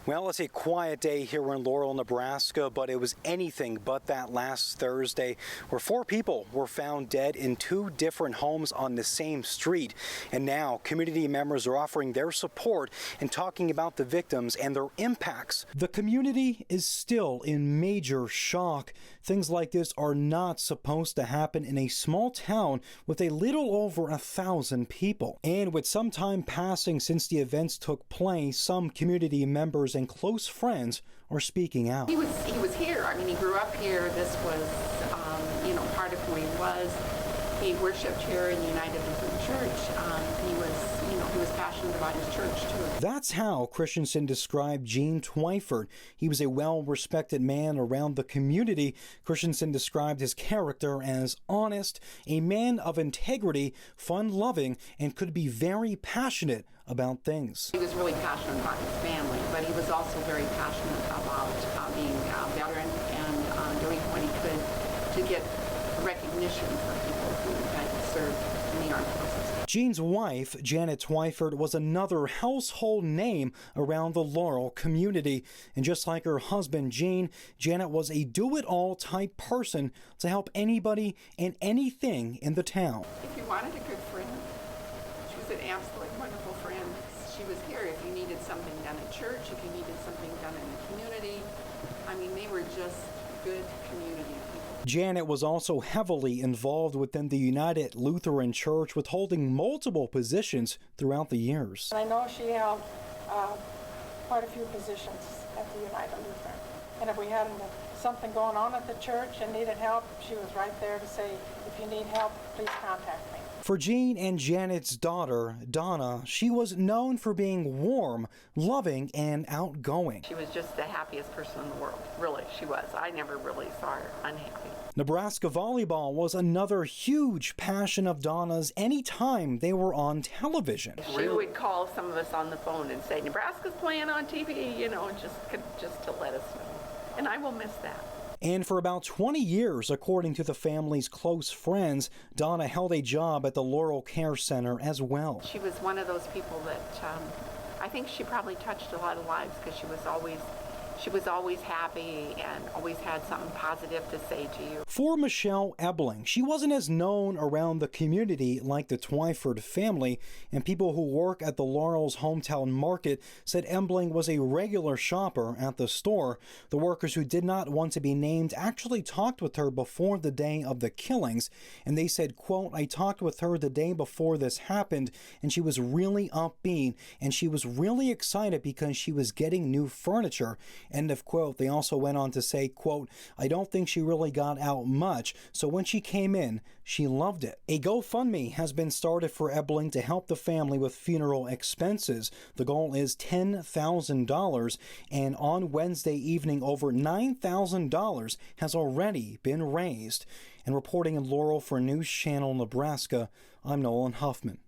Well, it's a quiet day here in Laurel, Nebraska, but it was anything but that last Thursday, where 4 people were found dead in 2 different homes on the same street. And now community members are offering their support and talking about the victims and their impacts. The community is still in major shock. Things like this are not supposed to happen in a small town with a little over 1,000 people. And with some time passing since the events took place, some community members and close friends are speaking out. He was here. I mean, he grew up here. This was, part of who he was. He worshipped here in the United Lutheran Church. He was passionate about his church too. That's how Christensen described Gene Twyford. He was a well-respected man around the community. Christensen described his character as honest, a man of integrity, fun-loving, and could be very passionate about things. He was really passionate about his family, but he was also very passionate about being a veteran and doing what he could to get recognition for people who had served in the armed forces. Gene's wife, Janet Twyford, was another household name around the Laurel community. And just like her husband, Gene, Janet was a do-it-all type person to help anybody and anything in the town. If you wanted a good friend, she was an absolutely wonderful friend. She was here if you needed something done at church, if you needed something done in the community. I mean, they were just good community people. Janet was also heavily involved within the United Lutheran Church, with holding multiple positions throughout the years. I know she held quite a few positions at the United Lutheran. And if we had something going on at the church and needed help, she was right there to say, if you need help, please contact me. For Gene and Janet's daughter, Donna, she was known for being warm, loving, and outgoing. She was just the happiest person in the world. Really, she was. I never really saw her unhappy. Nebraska volleyball was another huge passion of Donna's anytime they were on television. She would call some of us on the phone and say, Nebraska's playing on TV, just to let us know. And I will miss that. And for about 20 years, according to the family's close friends, Donna held a job at the Laurel Care Center as well. She was one of those people that I think she probably touched a lot of lives, because she was always happy and always had something positive to say to you. For Michelle Ebling, she wasn't as known around the community like the Twyford family, and people who work at the Laurel's hometown market said Ebling was a regular shopper at the store. The workers who did not want to be named actually talked with her before the day of the killings, and they said, quote, I talked with her the day before this happened, and she was really upbeat, and she was really excited because she was getting new furniture. End of quote. They also went on to say, quote, I don't think she really got out much, so when she came in, she loved it. A GoFundMe has been started for Ebling to help the family with funeral expenses. The goal is $10,000, and on Wednesday evening, over $9,000 has already been raised. And reporting in Laurel for News Channel Nebraska, I'm Nolan Huffman.